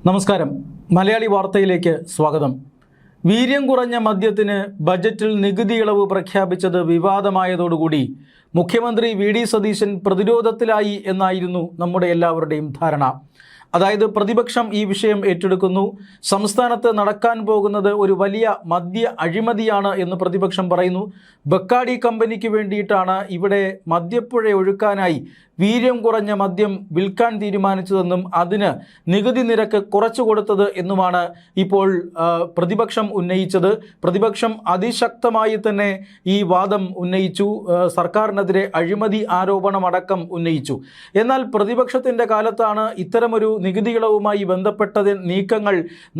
നമസ്കാരം. മലയാളി വാർത്തയിലേക്ക് സ്വാഗതം. വീര്യം കുറഞ്ഞ മദ്യത്തിന് ബജറ്റിൽ നികുതി ഇളവ് പ്രഖ്യാപിച്ചത് വിവാദമായതോടുകൂടി മുഖ്യമന്ത്രി വി.ഡി. സതീശൻ പ്രതിരോധത്തിലായി എന്നായിരുന്നു നമ്മുടെ എല്ലാവരുടെയും ധാരണ. അതായത് പ്രതിപക്ഷം ഈ വിഷയം ഏറ്റെടുക്കുന്നു. സംസ്ഥാനത്ത് നടക്കാൻ പോകുന്നത് ഒരു വലിയ മദ്യ അഴിമതിയാണ് എന്ന് പ്രതിപക്ഷം പറയുന്നു. ബക്കാഡി കമ്പനിക്ക് വേണ്ടിയിട്ടാണ് ഇവിടെ മദ്യപ്പുഴ ഒഴുക്കാനായി വീര്യം കുറഞ്ഞ മദ്യം വിൽക്കാൻ തീരുമാനിച്ചതെന്നും അതിന് നികുതി നിരക്ക് കുറച്ചു കൊടുത്തത് എന്നുമാണ് ഇപ്പോൾ പ്രതിപക്ഷം ഉന്നയിച്ചത്. പ്രതിപക്ഷം അതിശക്തമായി തന്നെ ഈ വാദം ഉന്നയിച്ചു. സർക്കാരിനെതിരെ അഴിമതി ആരോപണമടക്കം ഉന്നയിച്ചു. എന്നാൽ പ്രതിപക്ഷത്തിൻ്റെ കാലത്താണ് ഇത്തരമൊരു നികുതി ഇളവുമായി ബന്ധപ്പെട്ട നീക്കങ്ങൾ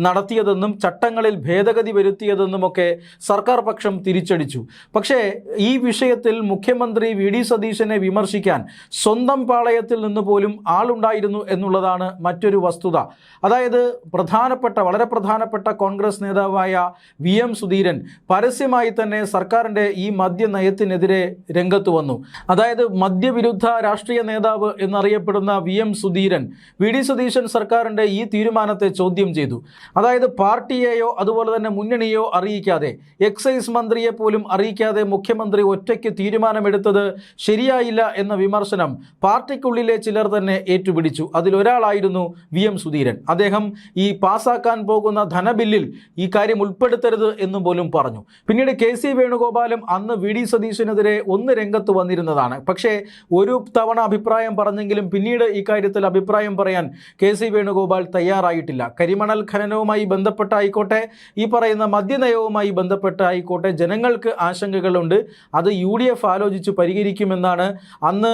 നടത്തിയതെന്നും ചട്ടങ്ങളിൽ ഭേദഗതി വരുത്തിയതെന്നുമൊക്കെ സർക്കാർ പക്ഷം തിരിച്ചടിച്ചു. പക്ഷേ ഈ വിഷയത്തിൽ മുഖ്യമന്ത്രി വി.ഡി. സതീശനെ വിമർശിക്കാൻ സ്വന്തം പാളയത്തിൽ നിന്ന് പോലും ആളുണ്ടായിരുന്നു എന്നുള്ളതാണ് മറ്റൊരു വസ്തുത. അതായത് വളരെ പ്രധാനപ്പെട്ട കോൺഗ്രസ് നേതാവായ വി.എം. സുധീരൻ പരസ്യമായി തന്നെ സർക്കാരിൻ്റെ ഈ മദ്യനയത്തിനെതിരെ രംഗത്ത് വന്നു. അതായത് മദ്യവിരുദ്ധ രാഷ്ട്രീയ നേതാവ് എന്നറിയപ്പെടുന്ന വി.എം. സുധീരൻ വി.ഡി. സതീശൻ സർക്കാരിൻ്റെ ഈ തീരുമാനത്തെ ചോദ്യം ചെയ്തു. അതായത് പാർട്ടിയെയോ അതുപോലെ തന്നെ മുന്നണിയോ അറിയിക്കാതെ, എക്സൈസ് മന്ത്രിയെ പോലും അറിയിക്കാതെ മുഖ്യമന്ത്രി ഒറ്റയ്ക്ക് തീരുമാനമെടുത്തത് ശരിയായില്ല എന്ന വിമർശനം പാർട്ടിക്കുള്ളിലെ ചിലർ തന്നെ ഏറ്റുപിടിച്ചു. അതിലൊരാളായിരുന്നു വി.എം. സുധീരൻ. അദ്ദേഹം ഈ പാസ്സാക്കാൻ പോകുന്ന ധനബില്ലിൽ ഈ കാര്യം ഉൾപ്പെടുത്തരുത് എന്നും പോലും പറഞ്ഞു. പിന്നീട് കെ.സി. വേണുഗോപാലും അന്ന് വി.ഡി. സതീശനെതിരെ ഒന്ന് രംഗത്ത് വന്നിരുന്നതാണ്. പക്ഷേ ഒരു തവണ അഭിപ്രായം പറഞ്ഞെങ്കിലും പിന്നീട് ഈ കാര്യത്തിൽ അഭിപ്രായം പറയാൻ കെ.സി. വേണുഗോപാൽ തയ്യാറായിട്ടില്ല. കരിമണൽ ഖനനവുമായി ബന്ധപ്പെട്ടായിക്കോട്ടെ, ഈ പറയുന്ന മദ്യനയവുമായി ബന്ധപ്പെട്ടായിക്കോട്ടെ, ജനങ്ങൾക്ക് ആശങ്കകളുണ്ട്. അത് UDF ആലോചിച്ച് പരിഹരിക്കുമെന്നാണ് അന്ന്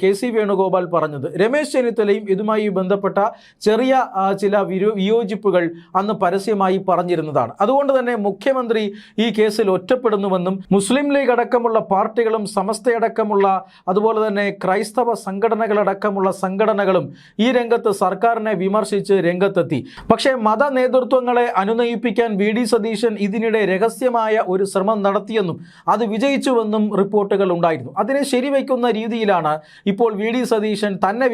കെ.സി. വേണുഗോപാൽ പറഞ്ഞത്. രമേശ് ചെന്നിത്തലയും ഇതുമായി ബന്ധപ്പെട്ട ചെറിയ ചില വിയോജിപ്പുകൾ അന്ന് പരസ്യമായി പറഞ്ഞിരുന്നതാണ്. അതുകൊണ്ട് തന്നെ മുഖ്യമന്ത്രി ഈ കേസിൽ ഒറ്റപ്പെടുന്നുവെന്നും മുസ്ലിം ലീഗ് അടക്കമുള്ള പാർട്ടികളും സമസ്തയടക്കമുള്ള അതുപോലെ തന്നെ ക്രൈസ്തവ സംഘടനകളടക്കമുള്ള സംഘടനകളും ഈ രംഗത്ത് സർക്കാരിനെ വിമർശിച്ച് രംഗത്തെത്തി. പക്ഷേ മത നേതൃത്വങ്ങളെ അനുനയിപ്പിക്കാൻ വി.ഡി. സതീശൻ ഇതിനിടെ രഹസ്യമായ ഒരു ശ്രമം നടത്തിയെന്നും അത് വിജയിച്ചുവെന്നും റിപ്പോർട്ടുകൾ ഉണ്ടായിരുന്നു. അതിനെ ശരിവയ്ക്കുന്ന രീതിയിലാണ് ഇപ്പോൾ വി.ഡി. സതീശൻ തന്നെ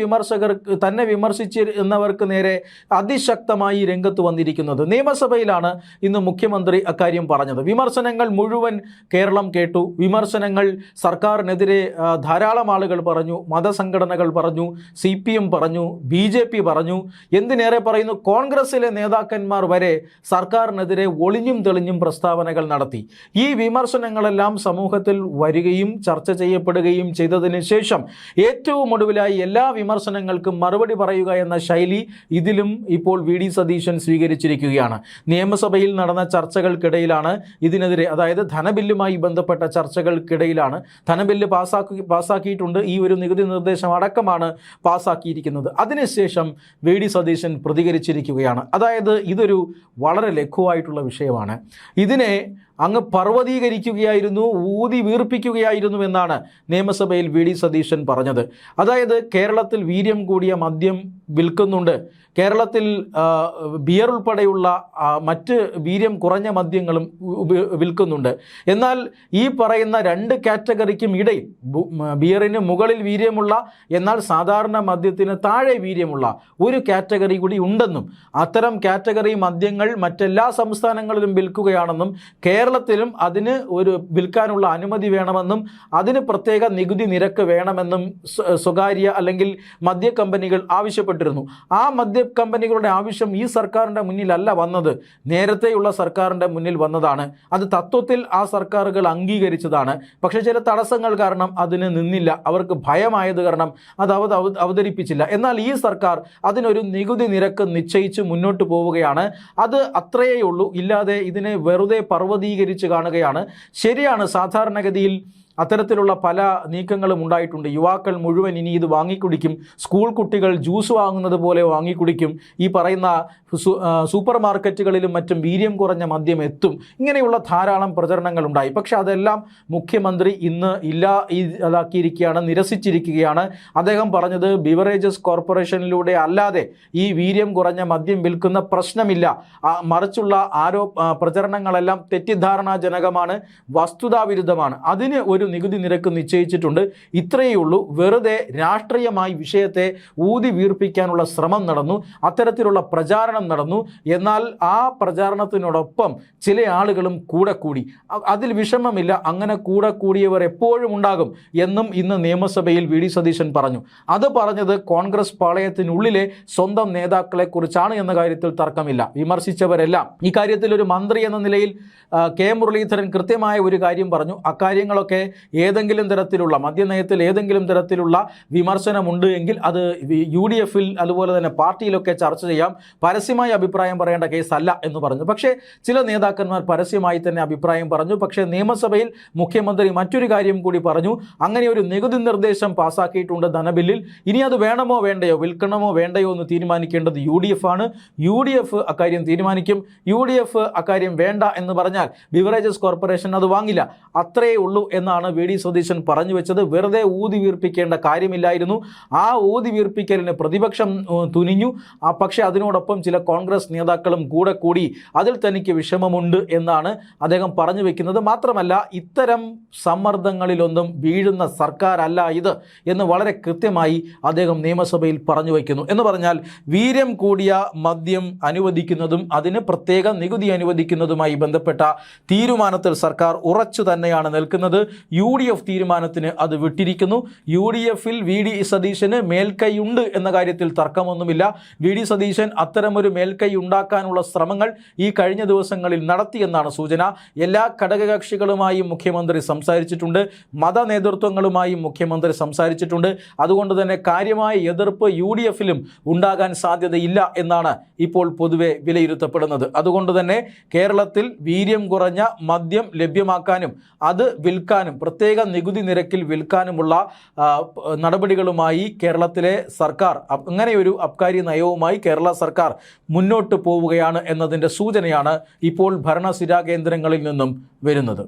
വിമർശിച്ചിരുന്നവർക്ക് നേരെ അതിശക്തമായി രംഗത്ത് വന്നിരിക്കുന്നത്. നിയമസഭയിലാണ് ഇന്ന് മുഖ്യമന്ത്രി അക്കാര്യം പറഞ്ഞത്. വിമർശനങ്ങൾ മുഴുവൻ കേരളം കേട്ടു. വിമർശനങ്ങൾ സർക്കാരിനെതിരെ ധാരാളം ആളുകൾ പറഞ്ഞു, മതസംഘടനകൾ പറഞ്ഞു, CPM പറഞ്ഞു, BJP പറഞ്ഞു, എന്തിനേറെ പറയുന്നു കോൺഗ്രസിലെ നേതാക്കന്മാർ വരെ സർക്കാരിനെതിരെ ഒളിഞ്ഞും തെളിഞ്ഞും പ്രസ്താവനകൾ നടത്തി. ഈ വിമർശനങ്ങളെല്ലാം സമൂഹത്തിൽ വരികയും ചർച്ച ചെയ്യപ്പെടുകയും ചെയ്തതിന് ശേഷം ഏറ്റവും ഒടുവിലായി എല്ലാ വിമർശനങ്ങൾക്കും മറുപടി പറയുക എന്ന ശൈലി ഇതിലും ഇപ്പോൾ വി.ഡി. സതീശൻ സ്വീകരിച്ചിരിക്കുകയാണ്. നിയമസഭയിൽ നടന്ന ചർച്ചകൾക്കിടയിലാണ് ഇതിനെതിരെ, അതായത് ധനബില്ലുമായി ബന്ധപ്പെട്ട ചർച്ചകൾക്കിടയിലാണ് ധനബില്ല് പാസ്സാക്കിയിട്ടുണ്ട്. ഈ ഒരു നികുതി നിർദ്ദേശം അടക്കമാണ് പാസ്സാക്കിയിരിക്കുന്നത്. അതിനുശേഷം വി.ഡി. സതീശൻ പ്രതികരിച്ചിരിക്കുകയാണ്. അതായത് ഇതൊരു വളരെ ലഘുവായിട്ടുള്ള വിഷയമാണ്. ഇതിനെ അങ്ങ് പർവ്വതീകരിക്കുകയായിരുന്നു, ഊതി വീർപ്പിക്കുകയായിരുന്നു എന്നാണ് നിയമസഭയിൽ വി.ഡി. സതീശൻ പറഞ്ഞത്. അതായത് കേരളത്തിൽ വീര്യം കൂടിയ മദ്യം വിൽക്കുന്നുണ്ട്, കേരളത്തിൽ ബിയർ ഉൾപ്പെടെയുള്ള മറ്റ് വീര്യം കുറഞ്ഞ മദ്യങ്ങളും വിൽക്കുന്നുണ്ട്. എന്നാൽ ഈ പറയുന്ന രണ്ട് കാറ്റഗറിക്കും ഇടയിൽ ബിയറിന് മുകളിൽ വീര്യമുള്ള എന്നാൽ സാധാരണ മദ്യത്തിന് താഴെ വീര്യമുള്ള ഒരു കാറ്റഗറി കൂടി ഉണ്ടെന്നും അത്തരം കാറ്റഗറി മദ്യങ്ങൾ മറ്റെല്ലാ സംസ്ഥാനങ്ങളിലും വിൽക്കുകയാണെന്നും കേരളത്തിലും അതിന് ഒരു വിൽക്കാനുള്ള അനുമതി വേണമെന്നും അതിന് പ്രത്യേക നികുതി നിരക്ക് വേണമെന്നും സ്വകാര്യ അല്ലെങ്കിൽ മദ്യ കമ്പനികൾ ആവശ്യപ്പെട്ടിരുന്നു. ആ മദ്യ കമ്പനികളുടെ ആവശ്യം ഈ സർക്കാരിൻ്റെ മുന്നിലല്ല വന്നത്, നേരത്തെയുള്ള സർക്കാരിൻ്റെ മുന്നിൽ വന്നതാണ്. അത് തത്വത്തിൽ ആ സർക്കാരുകൾ അംഗീകരിച്ചതാണ്. പക്ഷേ ചില തടസ്സങ്ങൾ കാരണം അതിന് നിന്നില്ല. അവർക്ക് ഭയമായത് കാരണം അത് അവതരിപ്പിച്ചില്ല. എന്നാൽ ഈ സർക്കാർ അതിനൊരു നികുതി നിരക്ക് നിശ്ചയിച്ച് മുന്നോട്ട് പോവുകയാണ്. അത് അത്രയേ ഉള്ളൂ. ഇല്ലാതെ ഇതിനെ വെറുതെ പർവ്വതീകരിച്ച് കാണുകയാണ്. ശരിയാണ്, സാധാരണഗതിയിൽ അത്തരത്തിലുള്ള പല നീക്കങ്ങളും ഉണ്ടായിട്ടുണ്ട്. യുവാക്കൾ മുഴുവൻ ഇനി ഇത് വാങ്ങിക്കുടിക്കും, സ്കൂൾ കുട്ടികൾ ജ്യൂസ് വാങ്ങുന്നത് പോലെ വാങ്ങിക്കുടിക്കും, ഈ പറയുന്ന സൂപ്പർ മാർക്കറ്റുകളിലും മറ്റും വീര്യം കുറഞ്ഞ മദ്യം എത്തും, ഇങ്ങനെയുള്ള ധാരാളം പ്രചരണങ്ങളുണ്ടായി. പക്ഷേ അതെല്ലാം മുഖ്യമന്ത്രി ഇന്ന് ഇല്ലാതാക്കിയിരിക്കുകയാണ്, നിരസിച്ചിരിക്കുകയാണ്. അദ്ദേഹം പറഞ്ഞത് ബിവറേജസ് കോർപ്പറേഷനിലൂടെ അല്ലാതെ ഈ വീര്യം കുറഞ്ഞ മദ്യം വിൽക്കുന്ന പ്രശ്നമില്ല, മറിച്ചുള്ള പ്രചരണങ്ങളെല്ലാം തെറ്റിദ്ധാരണാജനകമാണ്, വസ്തുതാവിരുദ്ധമാണ്. അതിന് ഒരു ഒരു നികുതി നിരക്ക് നിശ്ചയിച്ചിട്ടുണ്ട്. ഇത്രയേ ഉള്ളൂ. വെറുതെ രാഷ്ട്രീയമായി വിഷയത്തെ ഊതി വീർപ്പിക്കാനുള്ള ശ്രമം നടന്നു, അത്തരത്തിലുള്ള പ്രചാരണം നടന്നു. എന്നാൽ ആ പ്രചാരണത്തിനോടൊപ്പം ചില ആളുകളും കൂടെ കൂടി. അതിൽ വിഷമമില്ല, അങ്ങനെ കൂടെ കൂടിയവർ എപ്പോഴും ഉണ്ടാകും എന്നും ഇന്ന് നിയമസഭയിൽ വി ഡി സതീശൻ പറഞ്ഞു. അത് പറഞ്ഞത് കോൺഗ്രസ് പാളയത്തിനുള്ളിലെ സ്വന്തം നേതാക്കളെ കുറിച്ചാണ് എന്ന കാര്യത്തിൽ തർക്കമില്ല. വിമർശിച്ചവരെല്ലാം ഈ കാര്യത്തിൽ ഒരു മന്ത്രി എന്ന നിലയിൽ കെ മുരളീധരൻ കൃത്യമായ ഒരു കാര്യം പറഞ്ഞു. അക്കാര്യങ്ങളൊക്കെ ഏതെങ്കിലും തരത്തിലുള്ള മദ്യനയത്തിൽ ഏതെങ്കിലും തരത്തിലുള്ള വിമർശനമുണ്ട് എങ്കിൽ അത് UDF അതുപോലെ തന്നെ പാർട്ടിയിലൊക്കെ ചർച്ച ചെയ്യാം, പരസ്യമായി അഭിപ്രായം പറയേണ്ട കേസല്ല എന്ന് പറഞ്ഞു. പക്ഷേ ചില നേതാക്കന്മാർ പരസ്യമായി തന്നെ അഭിപ്രായം പറഞ്ഞു. പക്ഷേ നിയമസഭയിൽ മുഖ്യമന്ത്രി മറ്റൊരു കാര്യം കൂടി പറഞ്ഞു. അങ്ങനെ ഒരു നികുതി നിർദ്ദേശം പാസ്സാക്കിയിട്ടുണ്ട് ധനബില്ലിൽ. ഇനി അത് വേണമോ വേണ്ടയോ, വിൽക്കണമോ വേണ്ടയോ എന്ന് തീരുമാനിക്കേണ്ടത് UDF ആണ്. UDF അക്കാര്യം തീരുമാനിക്കും. UDF അക്കാര്യം വേണ്ട എന്ന് പറഞ്ഞാൽ ബിവറേജസ് കോർപ്പറേഷൻ അത് വാങ്ങില്ല. അത്രയേ ഉള്ളൂ എന്നാണ് വി ഡി സതീശൻ പറഞ്ഞു വെച്ചത്. വെറുതെ ഊതി വീർപ്പിക്കേണ്ട കാര്യമില്ലായിരുന്നു. ആ ഊതി വീർപ്പിക്കലിന് പ്രതിപക്ഷം തുനിഞ്ഞു. പക്ഷേ അതിനോടൊപ്പം ചില കോൺഗ്രസ് നേതാക്കളും കൂടെ കൂടി അതിൽ തനിക്ക് വിഷമമുണ്ട് എന്നാണ് അദ്ദേഹം പറഞ്ഞു വെക്കുന്നത്. മാത്രമല്ല, ഇത്തരം സമ്മർദ്ദങ്ങളിലൊന്നും വീഴുന്ന സർക്കാരല്ല ഇത് എന്ന് വളരെ കൃത്യമായി അദ്ദേഹം നിയമസഭയിൽ പറഞ്ഞു വയ്ക്കുന്നു. എന്ന് പറഞ്ഞാൽ വീര്യം കൂടിയ മദ്യം അനുവദിക്കുന്നതും അതിന് പ്രത്യേക നികുതി അനുവദിക്കുന്നതുമായി ബന്ധപ്പെട്ട തീരുമാനത്തിൽ സർക്കാർ ഉറച്ചു തന്നെയാണ് നിൽക്കുന്നത്. UDF തീരുമാനത്തിന് അത് വിട്ടിരിക്കുന്നു. UDFൽ വി ഡി സതീശന് മേൽക്കൈയുണ്ട് എന്ന കാര്യത്തിൽ തർക്കമൊന്നുമില്ല. വി ഡി സതീശൻ അത്തരമൊരു മേൽക്കൈ ഉണ്ടാക്കാനുള്ള ശ്രമങ്ങൾ ഈ കഴിഞ്ഞ ദിവസങ്ങളിൽ നടത്തിയെന്നാണ് സൂചന. എല്ലാ ഘടകകക്ഷികളുമായും മുഖ്യമന്ത്രി സംസാരിച്ചിട്ടുണ്ട്, മത നേതൃത്വങ്ങളുമായും മുഖ്യമന്ത്രി സംസാരിച്ചിട്ടുണ്ട്. അതുകൊണ്ട് തന്നെ കാര്യമായ എതിർപ്പ് UDFലും ഉണ്ടാകാൻ സാധ്യതയില്ല എന്നാണ് ഇപ്പോൾ പൊതുവെ വിലയിരുത്തപ്പെടുന്നത്. അതുകൊണ്ട് തന്നെ കേരളത്തിൽ വീര്യം കുറഞ്ഞ മദ്യം ലഭ്യമാക്കാനും അത് വിൽക്കാനും പ്രത്യേക നികുതി നിരക്കിൽ വിൽക്കാനുമുള്ള നടപടികളുമായി കേരളത്തിലെ സർക്കാർ, അങ്ങനെയൊരു അബ്കാരി നയവുമായി കേരള സർക്കാർ മുന്നോട്ട് പോവുകയാണ് എന്നതിൻ്റെ സൂചനയാണ് ഇപ്പോൾ ഭരണസിരാ കേന്ദ്രങ്ങളിൽ നിന്നും വരുന്നത്.